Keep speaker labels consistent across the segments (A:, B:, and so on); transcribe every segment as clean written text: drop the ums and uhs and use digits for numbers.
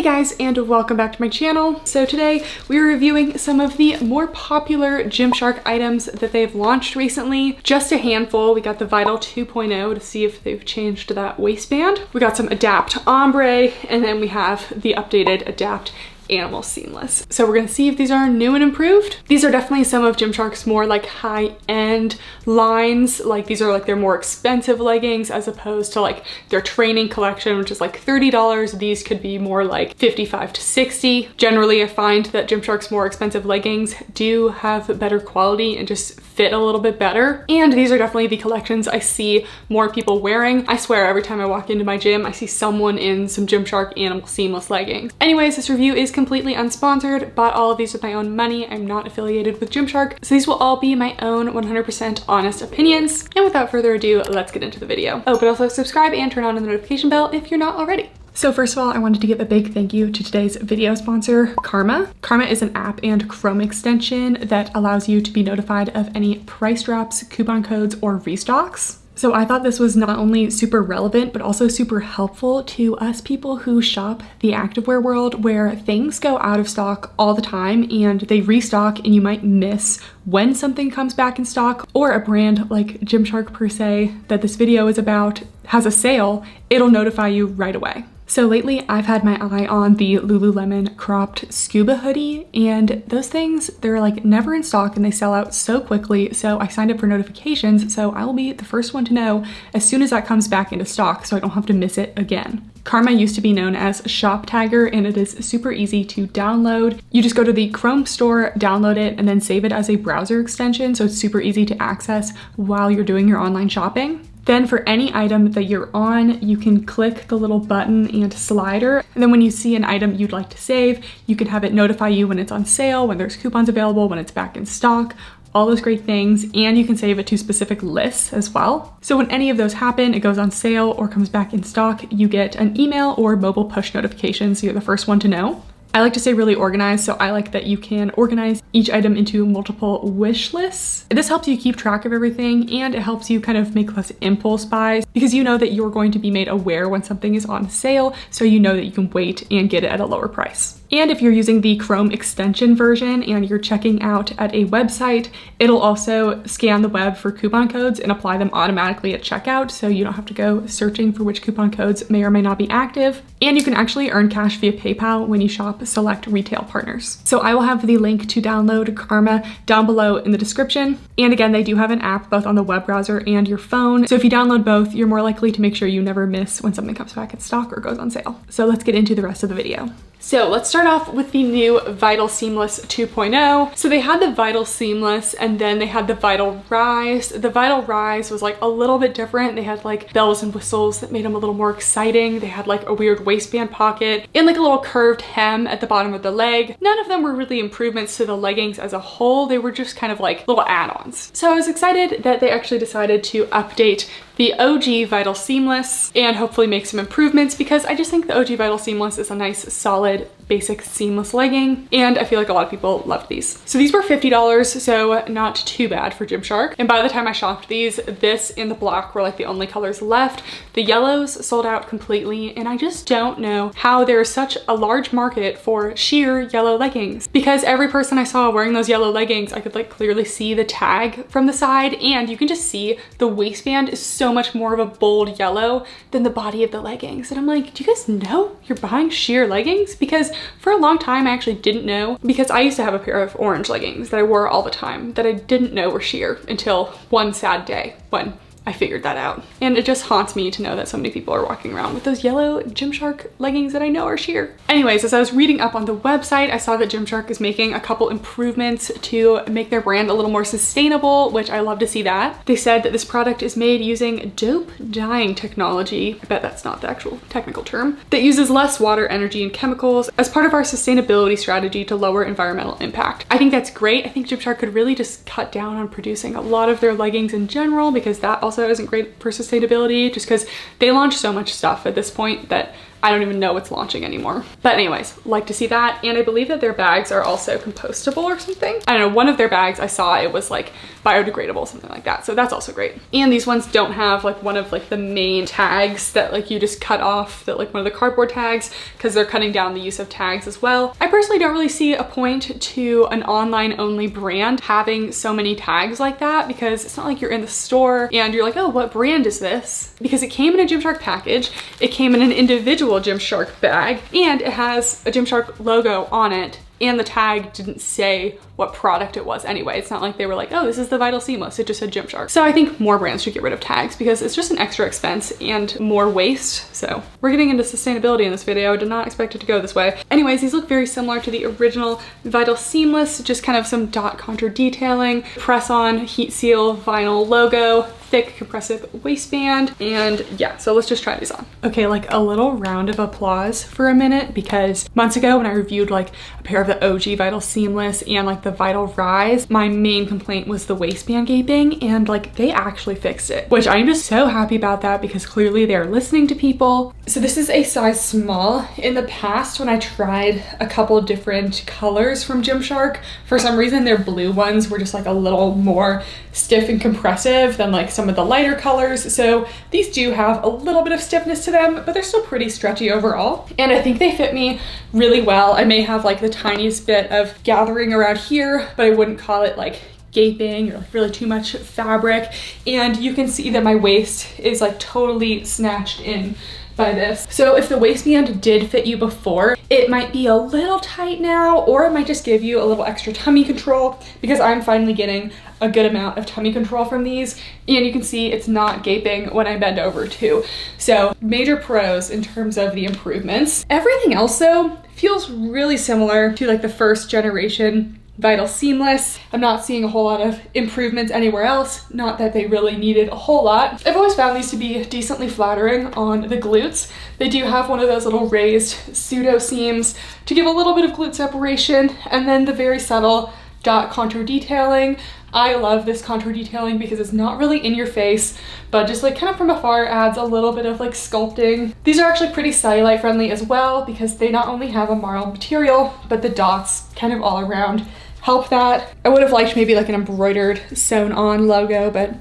A: guys, and welcome back to my channel. So today we are reviewing some of the more popular Gymshark items that they've launched recently. Just a handful. We got the Vital 2.0 to see if they've changed that waistband. We got some Adapt Ombre, and then we have the updated Adapt Animal Seamless. So we're gonna see if these are new and improved. These are definitely some of Gymshark's more like high-end lines. Like these are like their more expensive leggings as opposed to like their training collection, which is like $30. These could be more like $55 to $60. Generally, I find that Gymshark's more expensive leggings do have better quality and just fit a little bit better. And these are definitely the collections I see more people wearing. I swear every time I walk into my gym, I see someone in some Gymshark Animal Seamless leggings. Anyways, this review is completely unsponsored. Bought all of these with my own money. I'm not affiliated with Gymshark, so these will all be my own 100% honest opinions. And without further ado, let's get into the video. Oh, but also subscribe and turn on the notification bell if you're not already. So first of all, I wanted to give a big thank you to today's video sponsor, Karma. Karma is an app and Chrome extension that allows you to be notified of any price drops, coupon codes, or restocks. So I thought this was not only super relevant, but also super helpful to us people who shop the activewear world, where things go out of stock all the time and they restock and you might miss when something comes back in stock, or a brand like Gymshark per se that this video is about has a sale, it'll notify you right away. So lately I've had my eye on the Lululemon cropped scuba hoodie, and those things, they're like never in stock and they sell out so quickly. So I signed up for notifications, so I will be the first one to know as soon as that comes back into stock so I don't have to miss it again. Karma used to be known as ShopTagger, and it is super easy to download. You just go to the Chrome store, download it, and then save it as a browser extension, so it's super easy to access while you're doing your online shopping. Then for any item that you're on, you can click the little button and slider. And then when you see an item you'd like to save, you can have it notify you when it's on sale, when there's coupons available, when it's back in stock, all those great things. And you can save it to specific lists as well. So when any of those happen, it goes on sale or comes back in stock, you get an email or mobile push notification, so you're the first one to know. I like to stay really organized, so I like that you can organize each item into multiple wish lists. This helps you keep track of everything, and it helps you kind of make less impulse buys because you know that you're going to be made aware when something is on sale, so you know that you can wait and get it at a lower price. And if you're using the Chrome extension version and you're checking out at a website, it'll also scan the web for coupon codes and apply them automatically at checkout, so you don't have to go searching for which coupon codes may or may not be active. And you can actually earn cash via PayPal when you shop select retail partners. So I will have the link to download Karma down below in the description. And again, they do have an app both on the web browser and your phone. So if you download both, you're more likely to make sure you never miss when something comes back in stock or goes on sale. So let's get into the rest of the video. So let's start off with the new Vital Seamless 2.0. So they had the Vital Seamless and then they had the Vital Rise. The Vital Rise was like a little bit different. They had like bells and whistles that made them a little more exciting. They had like a weird waistband pocket and like a little curved hem at the bottom of the leg. None of them were really improvements to the leggings as a whole. They were just kind of like little add-ons. So I was excited that they actually decided to update the OG Vital Seamless and hopefully make some improvements, because I just think the OG Vital Seamless is a nice, solid, basic seamless legging, and I feel like a lot of people loved these. So these were $50, so not too bad for Gymshark. And by the time I shopped these, this and the black were like the only colors left. The yellows sold out completely, and I just don't know how there's such a large market for sheer yellow leggings, because every person I saw wearing those yellow leggings, I could like clearly see the tag from the side, and you can just see the waistband is so much more of a bold yellow than the body of the leggings. And I'm like, do you guys know you're buying sheer leggings? Because for a long time I actually didn't know, because I used to have a pair of orange leggings that I wore all the time that I didn't know were sheer until one sad day when I figured that out. And it just haunts me to know that so many people are walking around with those yellow Gymshark leggings that I know are sheer. Anyways, as I was reading up on the website, I saw that Gymshark is making a couple improvements to make their brand a little more sustainable, which I love to see that. They said that this product is made using dope dyeing technology, I bet that's not the actual technical term, that uses less water, energy, and chemicals as part of our sustainability strategy to lower environmental impact. I think that's great. I think Gymshark could really just cut down on producing a lot of their leggings in general, because that also isn't great for sustainability, just because they launch so much stuff at this point that I don't even know what's launching anymore. But anyways, like to see that. And I believe that their bags are also compostable or something. I don't know, one of their bags I saw it was like biodegradable, something like that. So that's also great. And these ones don't have like one of like the main tags that like you just cut off, that like one of the cardboard tags, because they're cutting down the use of tags as well. I personally don't really see a point to an online only brand having so many tags like that, because it's not like you're in the store and you're like, oh, what brand is this? Because it came in a Gymshark package, it came in an individual Gymshark bag, and it has a Gymshark logo on it, and the tag didn't say what product it was anyway. It's not like they were like, oh, this is the Vital Seamless. It just said Gymshark. So I think more brands should get rid of tags because it's just an extra expense and more waste. So we're getting into sustainability in this video. I did not expect it to go this way. Anyways, these look very similar to the original Vital Seamless, just kind of some dot contour detailing, press on, heat seal, vinyl logo, thick compressive waistband, and yeah, so let's just try these on. Okay, like a little round of applause for a minute, because months ago when I reviewed like a pair of the OG Vital Seamless and like the Vital Rise, my main complaint was the waistband gaping, and like they actually fixed it, which I'm just so happy about that because clearly they're listening to people. So this is a size small. In the past, when I tried a couple different colors from Gymshark, for some reason their blue ones were just like a little more stiff and compressive than like some of the lighter colors. So these do have a little bit of stiffness to them, but they're still pretty stretchy overall. And I think they fit me really well. I may have like the tiniest bit of gathering around here, but I wouldn't call it like gaping or like really too much fabric. And you can see that my waist is like totally snatched in by this. So if the waistband did fit you before, it might be a little tight now, or it might just give you a little extra tummy control, because I'm finally getting a good amount of tummy control from these, and you can see it's not gaping when I bend over too. So major pros in terms of the improvements. Everything else though feels really similar to like the first generation Vital Seamless. I'm not seeing a whole lot of improvements anywhere else, not that they really needed a whole lot. I've always found these to be decently flattering on the glutes. They do have one of those little raised pseudo seams to give a little bit of glute separation, and then the very subtle dot contour detailing. I love this contour detailing because it's not really in your face, but just like kind of from afar adds a little bit of like sculpting. These are actually pretty cellulite friendly as well, because they not only have a marl material, but the dots kind of all around help that. I would have liked maybe like an embroidered sewn on logo, but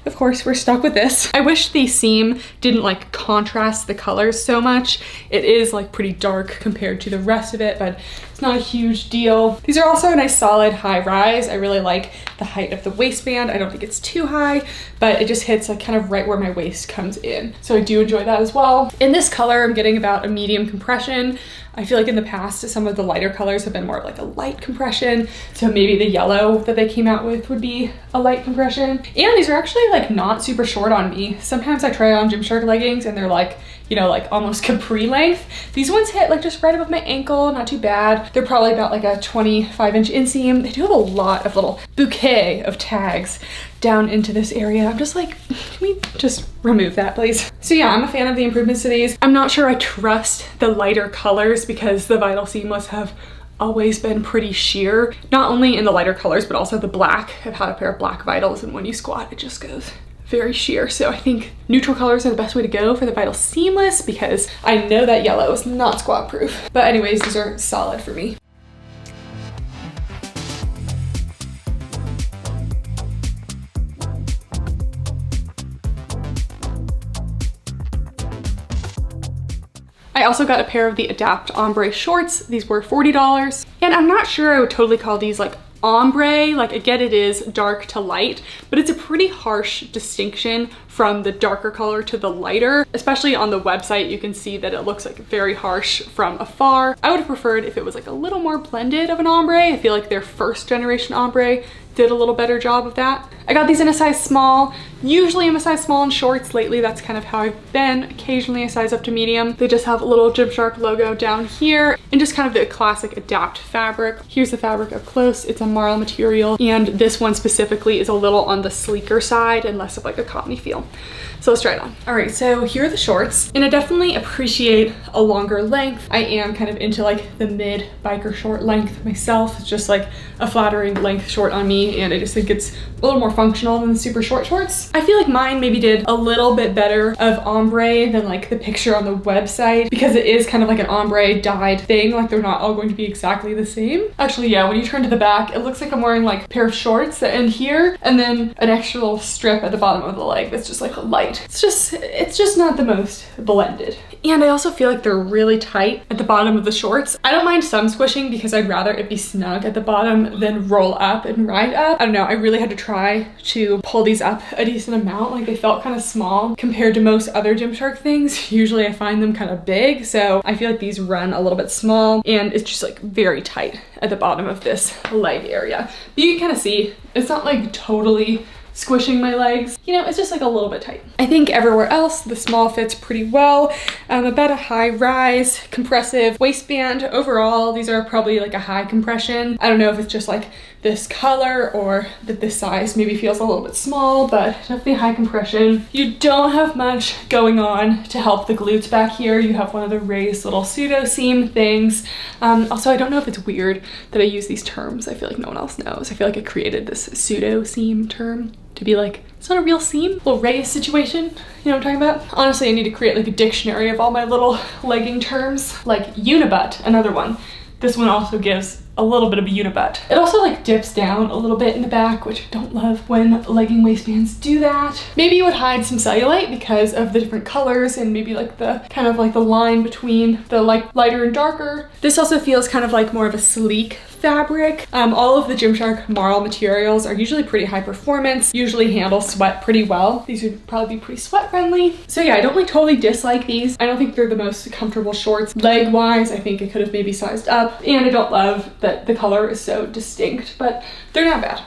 A: of course we're stuck with this. I wish the seam didn't like contrast the colors so much. It is like pretty dark compared to the rest of it, but it's not a huge deal. These are also a nice solid high rise. I really like the height of the waistband. I don't think it's too high, but it just hits like kind of right where my waist comes in. So I do enjoy that as well. In this color, I'm getting about a medium compression. I feel like in the past, some of the lighter colors have been more of like a light compression. So maybe the yellow that they came out with would be a light compression. And these are actually like not super short on me. Sometimes I try on Gymshark leggings and they're like, you know, like almost capri length. These ones hit like just right above my ankle, not too bad. They're probably about like a 25-inch inseam. They do have a lot of little bouquet of tags down into this area. I'm just like, can we just remove that, please? So yeah, I'm a fan of the improvements to these. I'm not sure I trust the lighter colors because the Vital Seamless have always been pretty sheer, not only in the lighter colors, but also the black. I've had a pair of black Vitals, and when you squat, it just goes very sheer. So I think neutral colors are the best way to go for the Vital Seamless, because I know that yellow is not squat proof. But anyways, these are solid for me. I also got a pair of the Adapt Ombre shorts. These were $40. And I'm not sure I would totally call these like ombre. Like, I get it is dark to light, but it's a pretty harsh distinction from the darker color to the lighter. Especially on the website, you can see that it looks like very harsh from afar. I would have preferred if it was like a little more blended of an ombre. I feel like their first generation ombre did a little better job of that. I got these in a size small. Usually I'm a size small in shorts. Lately, that's kind of how I've been. Occasionally a size up to medium. They just have a little Gymshark logo down here and just kind of the classic Adapt fabric. Here's the fabric up close. It's a marl material, and this one specifically is a little on the sleeker side and less of like a cottony feel. So let's try it on. All right, so here are the shorts, and I definitely appreciate a longer length. I am kind of into like the mid biker short length myself. It's just like a flattering length short on me, and I just think it's a little more functional than the super short shorts. I feel like mine maybe did a little bit better of ombre than like the picture on the website, because it is kind of like an ombre dyed thing. Like they're not all going to be exactly the same. Actually, yeah, when you turn to the back, it looks like I'm wearing like a pair of shorts that end here, and then an extra little strip at the bottom of the leg that's just like light. It's just not the most blended. And I also feel like they're really tight at the bottom of the shorts. I don't mind some squishing because I'd rather it be snug at the bottom than roll up and ride up. I don't know, I really had to try to pull these up a decent amount. Like they felt kind of small compared to most other Gymshark things. Usually I find them kind of big, so I feel like these run a little bit small, and it's just like very tight at the bottom of this leg area. But you can kind of see, it's not like totally squishing my legs, you know, it's just like a little bit tight. I think everywhere else the small fits pretty well. About a high rise, compressive waistband. Overall, these are probably like a high compression. I don't know if it's just like this color or that this size maybe feels a little bit small, but definitely high compression. You don't have much going on to help the glutes back here. You have one of the raised little pseudo seam things. Also, I don't know if it's weird that I use these terms. I feel like no one else knows. I feel like I created this pseudo seam term to be like, it's not a real seam, little raised situation. You know what I'm talking about? Honestly, I need to create like a dictionary of all my little legging terms. Like unibutt, another one. This one also gives a little bit of a unibutt. It also like dips down a little bit in the back, which I don't love when legging waistbands do that. Maybe you would hide some cellulite because of the different colors and maybe like the kind of like the line between the like lighter and darker. This also feels kind of like more of a sleek fabric. All of the Gymshark Marl materials are usually pretty high performance, usually handle sweat pretty well. These would probably be pretty sweat friendly. So yeah, I don't like totally dislike these. I don't think they're the most comfortable shorts. Leg wise, I think it could have maybe sized up, and I don't love that the color is so distinct, but they're not bad.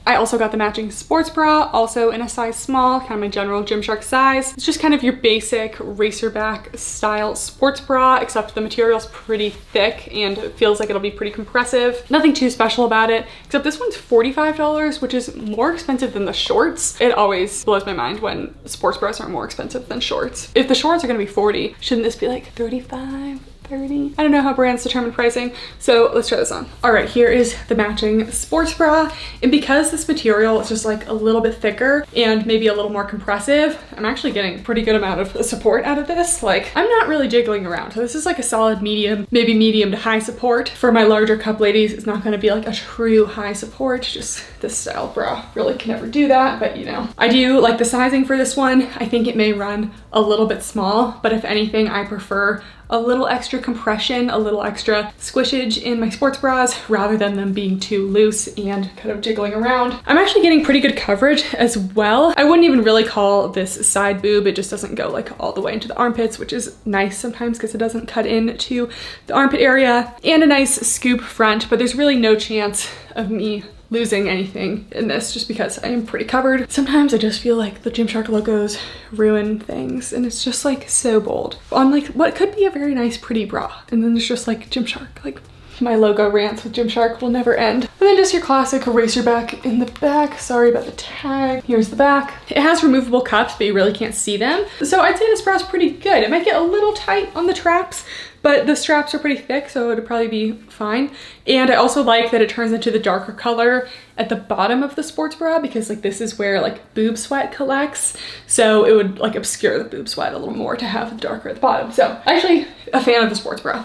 A: I also got the matching sports bra, also in a size small, kind of my general Gymshark size. It's just kind of your basic racerback style sports bra, except the material's pretty thick and it feels like it'll be pretty compressive. Nothing too special about it, except this one's $45, which is more expensive than the shorts. It always blows my mind when sports bras are more expensive than shorts. If the shorts are gonna be 40, shouldn't this be like 35? 30? I don't know how brands determine pricing, so let's try this on. All right, here is the matching sports bra, and because this material is just like a little bit thicker and maybe a little more compressive, I'm actually getting a pretty good amount of support out of this. Like, I'm not really jiggling around. So this is like a solid medium, maybe medium to high support. For my larger cup ladies, it's not gonna be like a true high support, just this style bra really can never do that, but you know. I do like the sizing for this one. I think it may run a little bit small, but if anything, I prefer a little extra compression, a little extra squishage in my sports bras rather than them being too loose and kind of jiggling around. I'm actually getting pretty good coverage as well. I wouldn't even really call this side boob. It just doesn't go like all the way into the armpits, which is nice sometimes because it doesn't cut into the armpit area, and a nice scoop front, but there's really no chance of me losing anything in this just because I am pretty covered. Sometimes I just feel like the Gymshark logos ruin things, and it's just like so bold on like what could be a very nice pretty bra, and then there's just like Gymshark. Like, my logo rants with Gymshark will never end. And then just your classic racerback in the back. Sorry about the tag. Here's the back. It has removable cups, but you really can't see them. So I'd say this bra is pretty good. It might get a little tight on the traps, but the straps are pretty thick, so it would probably be fine. And I also like that it turns into the darker color at the bottom of the sports bra, because like this is where like boob sweat collects. So it would like obscure the boob sweat a little more to have the darker at the bottom. So actually a fan of the sports bra.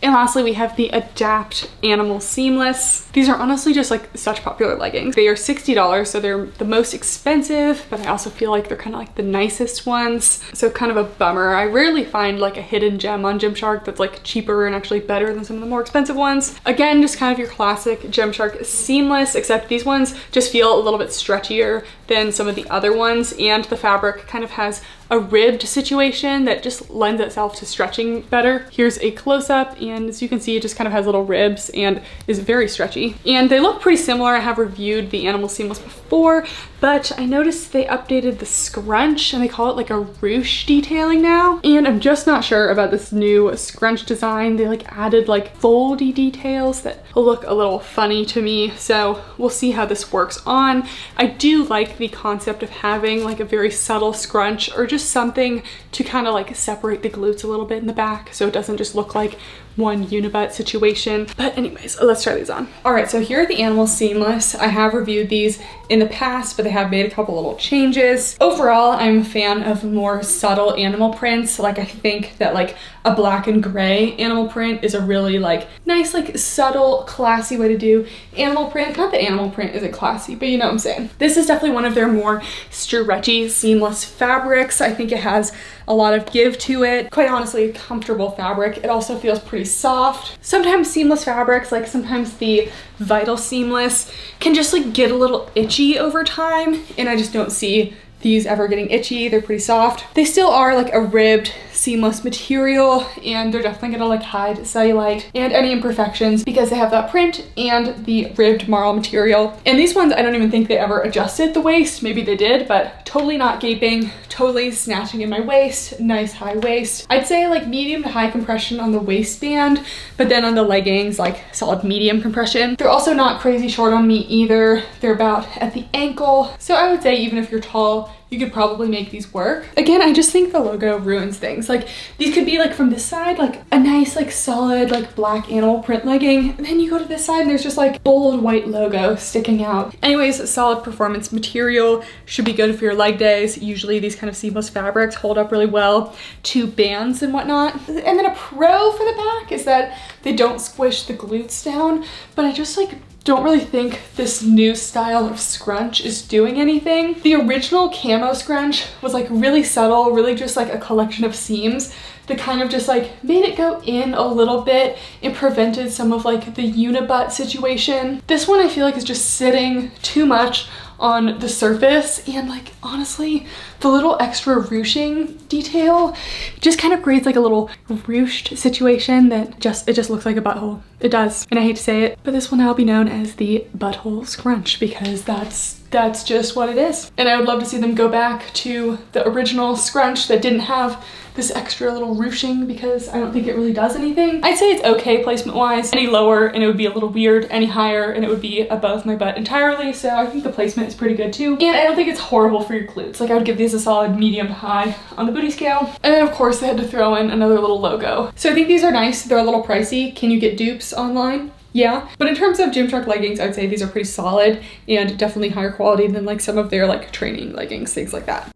A: And lastly, we have the Adapt Animal Seamless. These are honestly just like such popular leggings. They are $60, so they're the most expensive, but I also feel like they're kind of like the nicest ones. So kind of a bummer. I rarely find like a hidden gem on Gymshark that's like cheaper and actually better than some of the more expensive ones. Again, just kind of your classic Gymshark seamless, except these ones just feel a little bit stretchier than some of the other ones, and the fabric kind of has a ribbed situation that just lends itself to stretching better. Here's a close-up, and as you can see, it just kind of has little ribs and is very stretchy. And they look pretty similar. I have reviewed the Animal Seamless before, but I noticed they updated the scrunch and they call it like a ruche detailing now. And I'm just not sure about this new scrunch design. They like added like foldy details that look a little funny to me. So we'll see how this works on. I do like the concept of having like a very subtle scrunch or just something to kind of like separate the glutes a little bit in the back so it doesn't just look like one unibutt situation. But anyways, let's try these on. All right, so here are the Animal Seamless. I have reviewed these in the past, but they have made a couple little changes. Overall, I'm a fan of more subtle animal prints. Like I think that like a black and gray animal print is a really like nice, like subtle, classy way to do animal print. Not that animal print isn't classy, but you know what I'm saying. This is definitely one of their more stretchy, seamless fabrics. I think it has a lot of give to it. Quite honestly, comfortable fabric. It also feels pretty soft. Sometimes seamless fabrics, like sometimes the Vital Seamless, can just like get a little itchy over time, and I just don't see these ever getting itchy. They're pretty soft. They still are like a ribbed seamless material, and they're definitely gonna like hide cellulite and any imperfections because they have that print and the ribbed marl material. And these ones, I don't even think they ever adjusted the waist. Maybe they did, but totally not gaping, totally snatching in my waist, nice high waist. I'd say like medium to high compression on the waistband, but then on the leggings, like solid medium compression. They're also not crazy short on me either. They're about at the ankle. So I would say even if you're tall, you could probably make these work. Again, I just think the logo ruins things. Like these could be like from this side, like a nice, like solid, like black animal print legging. And then you go to this side and there's just like bold white logo sticking out. Anyways, solid performance material should be good for your leg days. Usually these kind of seamless fabrics hold up really well to bands and whatnot. And then a pro for the back is that they don't squish the glutes down, but I just like don't really think this new style of scrunch is doing anything. The original camo scrunch was like really subtle, really just like a collection of seams that kind of just like made it go in a little bit and prevented some of like the unibutt situation. This one I feel like is just sitting too much on the surface, and like honestly the little extra ruching detail just kind of creates like a little ruched situation that it just looks like a butthole. It does, and I hate to say it, but this will now be known as the butthole scrunch because that's just what it is. And I would love to see them go back to the original scrunch that didn't have this extra little ruching because I don't think it really does anything. I'd say it's okay placement wise. Any lower and it would be a little weird, any higher and it would be above my butt entirely. So I think the placement is pretty good too. And I don't think it's horrible for your glutes. Like I would give these a solid medium to high on the booty scale. And then of course they had to throw in another little logo. So I think these are nice. They're a little pricey. Can you get dupes online? Yeah, but in terms of Gymshark leggings, I'd say these are pretty solid and definitely higher quality than like some of their like training leggings, things like that.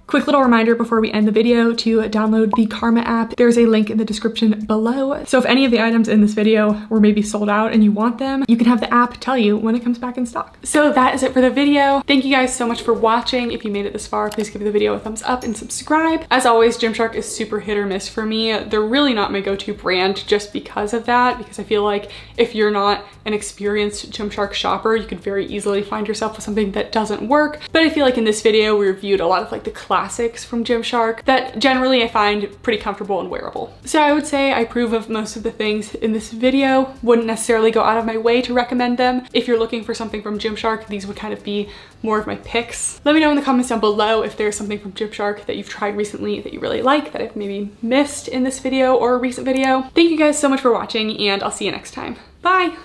A: Quick little reminder before we end the video to download the Karma app. There's a link in the description below. So if any of the items in this video were maybe sold out and you want them, you can have the app tell you when it comes back in stock. So that is it for the video. Thank you guys so much for watching. If you made it this far, please give the video a thumbs up and subscribe. As always, Gymshark is super hit or miss for me. They're really not my go-to brand just because of that, because I feel like if you're not an experienced Gymshark shopper, you could very easily find yourself with something that doesn't work. But I feel like in this video, we reviewed a lot of like the classics from Gymshark that generally I find pretty comfortable and wearable. So I would say I approve of most of the things in this video. Wouldn't necessarily go out of my way to recommend them. If you're looking for something from Gymshark, these would kind of be more of my picks. Let me know in the comments down below if there's something from Gymshark that you've tried recently that you really like that I've maybe missed in this video or a recent video. Thank you guys so much for watching, and I'll see you next time. Bye!